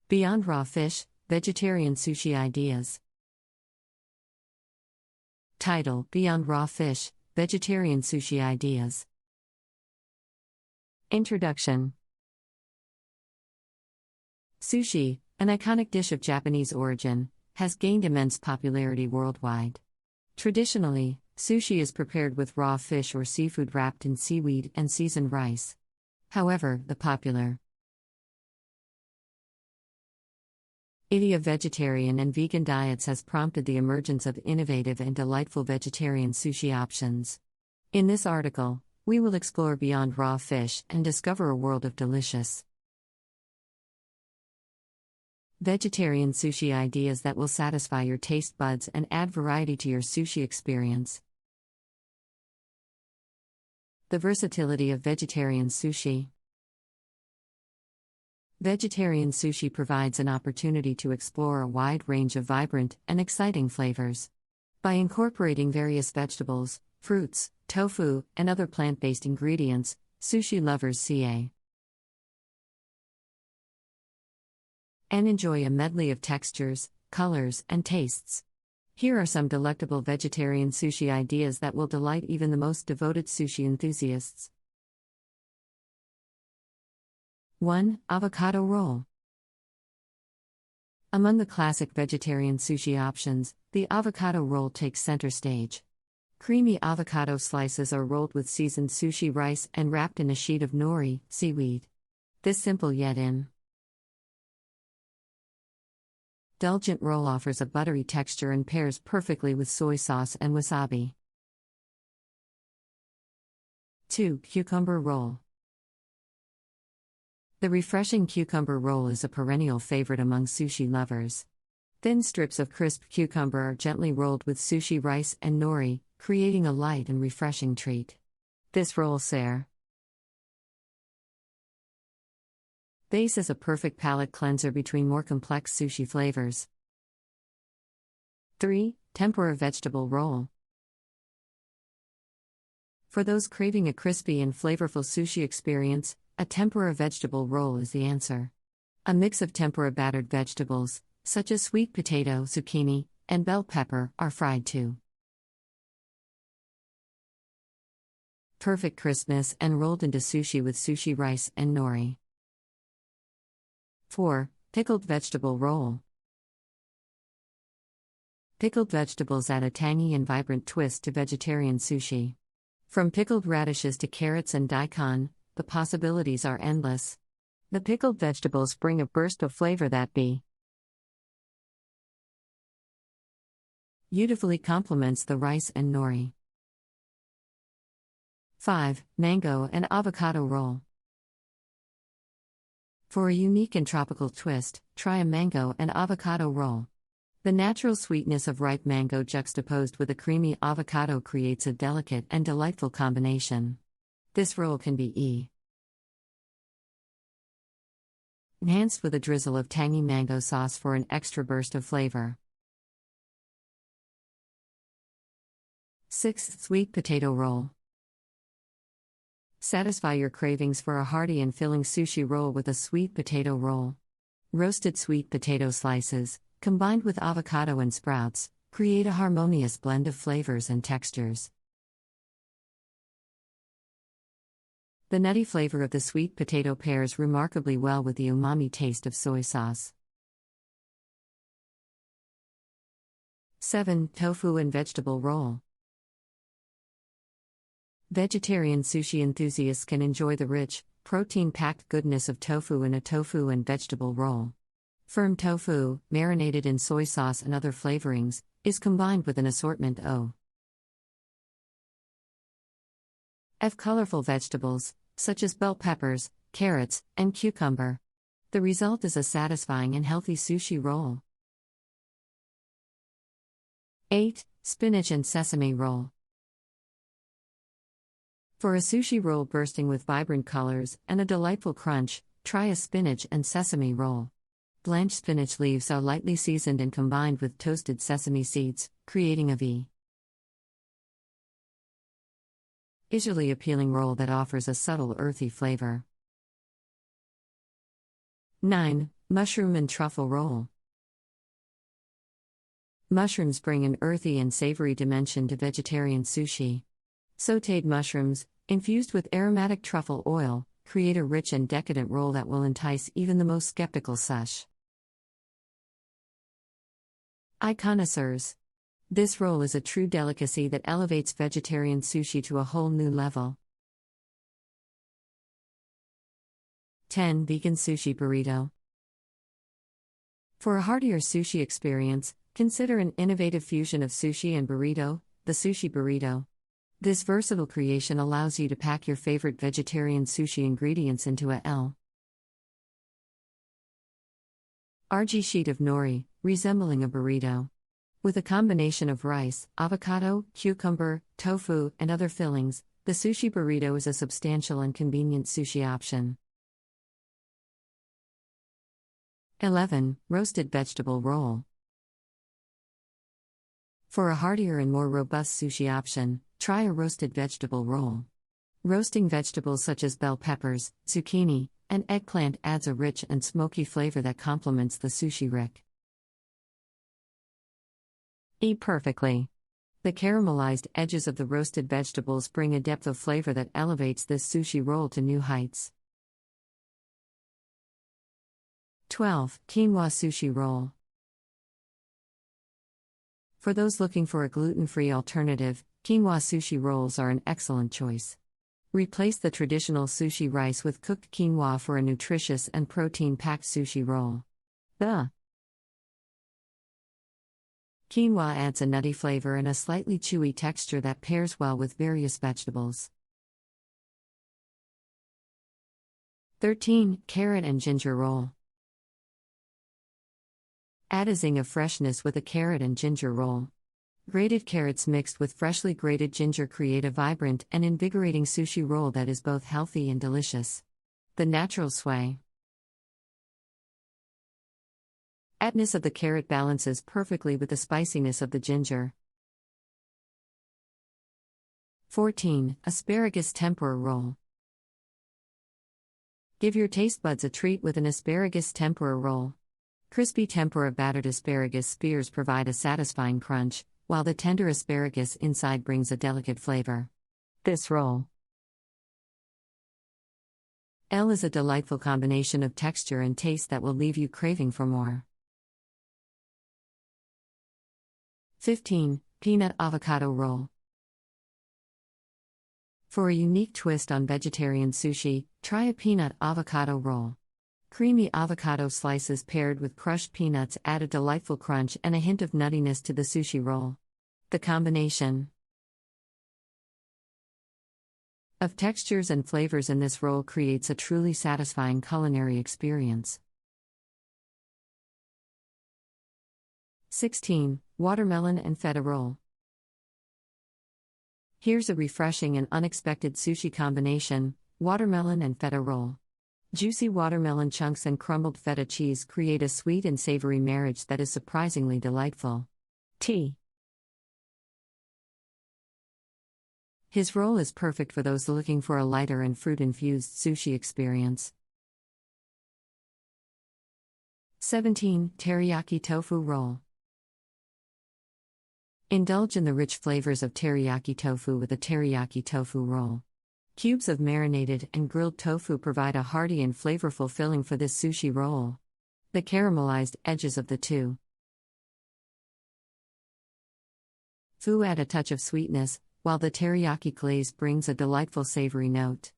Beyond raw fish, vegetarian sushi ideas. Title: Beyond raw fish, vegetarian sushi ideas. Introduction. Sushi, an iconic dish of Japanese origin, has gained immense popularity worldwide. Traditionally, sushi is prepared with raw fish or seafood wrapped in seaweed and seasoned rice. However, the popular idea of vegetarian and vegan diets has prompted the emergence of innovative and delightful vegetarian sushi options. In this article, we will explore beyond raw fish and discover a world of delicious vegetarian sushi ideas that will satisfy your taste buds and add variety to your sushi experience. The versatility of vegetarian sushi. Vegetarian sushi provides an opportunity to explore a wide range of vibrant and exciting flavors. By incorporating various vegetables, fruits, tofu, and other plant-based ingredients, sushi lovers can enjoy a medley of textures, colors, and tastes. Here are some delectable vegetarian sushi ideas that will delight even the most devoted sushi enthusiasts. 1. Avocado roll. Among the classic vegetarian sushi options, the avocado roll takes center stage. Creamy avocado slices are rolled with seasoned sushi rice and wrapped in a sheet of nori, seaweed. This simple yet indulgent roll offers a buttery texture and pairs perfectly with soy sauce and wasabi. 2. Cucumber roll. The refreshing cucumber roll is a perennial favorite among sushi lovers. Thin strips of crisp cucumber are gently rolled with sushi rice and nori, creating a light and refreshing treat. This roll base is a perfect palate cleanser between more complex sushi flavors. 3. Tempura vegetable roll. For those craving a crispy and flavorful sushi experience, a tempura vegetable roll is the answer. A mix of tempura battered vegetables, such as sweet potato, zucchini, and bell pepper, are fried to perfect crispness and rolled into sushi with sushi rice and nori. 4. Pickled vegetable roll. Pickled vegetables add a tangy and vibrant twist to vegetarian sushi. From pickled radishes to carrots and daikon, the possibilities are endless. The pickled vegetables bring a burst of flavor that beautifully complements the rice and nori. 5. Mango and avocado roll. For a unique and tropical twist, try a mango and avocado roll. The natural sweetness of ripe mango juxtaposed with a creamy avocado creates a delicate and delightful combination. This roll can be enhanced with a drizzle of tangy mango sauce for an extra burst of flavor. 6. Sweet potato roll. Satisfy your cravings for a hearty and filling sushi roll with a sweet potato roll. Roasted sweet potato slices, combined with avocado and sprouts, create a harmonious blend of flavors and textures. The nutty flavor of the sweet potato pairs remarkably well with the umami taste of soy sauce. 7. Tofu and vegetable roll. Vegetarian sushi enthusiasts can enjoy the rich, protein-packed goodness of tofu in a tofu and vegetable roll. Firm tofu, marinated in soy sauce and other flavorings, is combined with an assortment of colorful vegetables, such as bell peppers, carrots, and cucumber. The result is a satisfying and healthy sushi roll. 8. Spinach and sesame roll. For a sushi roll bursting with vibrant colors and a delightful crunch, try a spinach and sesame roll. Blanched spinach leaves are lightly seasoned and combined with toasted sesame seeds, creating a visually appealing roll that offers a subtle earthy flavor. 9. Mushroom and truffle roll. Mushrooms bring an earthy and savory dimension to vegetarian sushi. Sautéed mushrooms, infused with aromatic truffle oil, create a rich and decadent roll that will entice even the most skeptical sush. Eye connoisseurs. This roll is a true delicacy that elevates vegetarian sushi to a whole new level. 10. Vegan Sushi Burrito. For a heartier sushi experience, consider an innovative fusion of sushi and burrito, the Sushi Burrito. This versatile creation allows you to pack your favorite vegetarian sushi ingredients into a large sheet of nori, resembling a burrito. With a combination of rice, avocado, cucumber, tofu, and other fillings, the Sushi Burrito is a substantial and convenient sushi option. 11. Roasted Vegetable Roll. For a heartier and more robust sushi option, try a roasted vegetable roll. Roasting vegetables such as bell peppers, zucchini, and eggplant adds a rich and smoky flavor that complements the sushi rick. Eat perfectly. The caramelized edges of the roasted vegetables bring a depth of flavor that elevates this sushi roll to new heights. 12. Quinoa Sushi Roll. For those looking for a gluten-free alternative, quinoa sushi rolls are an excellent choice. Replace the traditional sushi rice with cooked quinoa for a nutritious and protein-packed sushi roll. The quinoa adds a nutty flavor and a slightly chewy texture that pairs well with various vegetables. 13. Carrot and Ginger Roll. Add a zing of freshness with a carrot and ginger roll. Grated carrots mixed with freshly grated ginger create a vibrant and invigorating sushi roll that is both healthy and delicious. The natural sway. Atness of the carrot balances perfectly with the spiciness of the ginger. 14. Asparagus Tempura Roll. Give your taste buds a treat with an asparagus tempura roll. Crispy tempura battered asparagus spears provide a satisfying crunch, while the tender asparagus inside brings a delicate flavor. This roll is a delightful combination of texture and taste that will leave you craving for more. 15. Peanut Avocado Roll. For a unique twist on vegetarian sushi, try a peanut avocado roll. Creamy avocado slices paired with crushed peanuts add a delightful crunch and a hint of nuttiness to the sushi roll. The combination of textures and flavors in this roll creates a truly satisfying culinary experience. 16. Watermelon and Feta Roll. Here's a refreshing and unexpected sushi combination: watermelon and feta roll. Juicy watermelon chunks and crumbled feta cheese create a sweet and savory marriage that is surprisingly delightful. His roll is perfect for those looking for a lighter and fruit-infused sushi experience. 17. Teriyaki Tofu Roll. Indulge in the rich flavors of teriyaki tofu with a teriyaki tofu roll. Cubes of marinated and grilled tofu provide a hearty and flavorful filling for this sushi roll. The caramelized edges of the tofu add a touch of sweetness, while the teriyaki glaze brings a delightful savory note.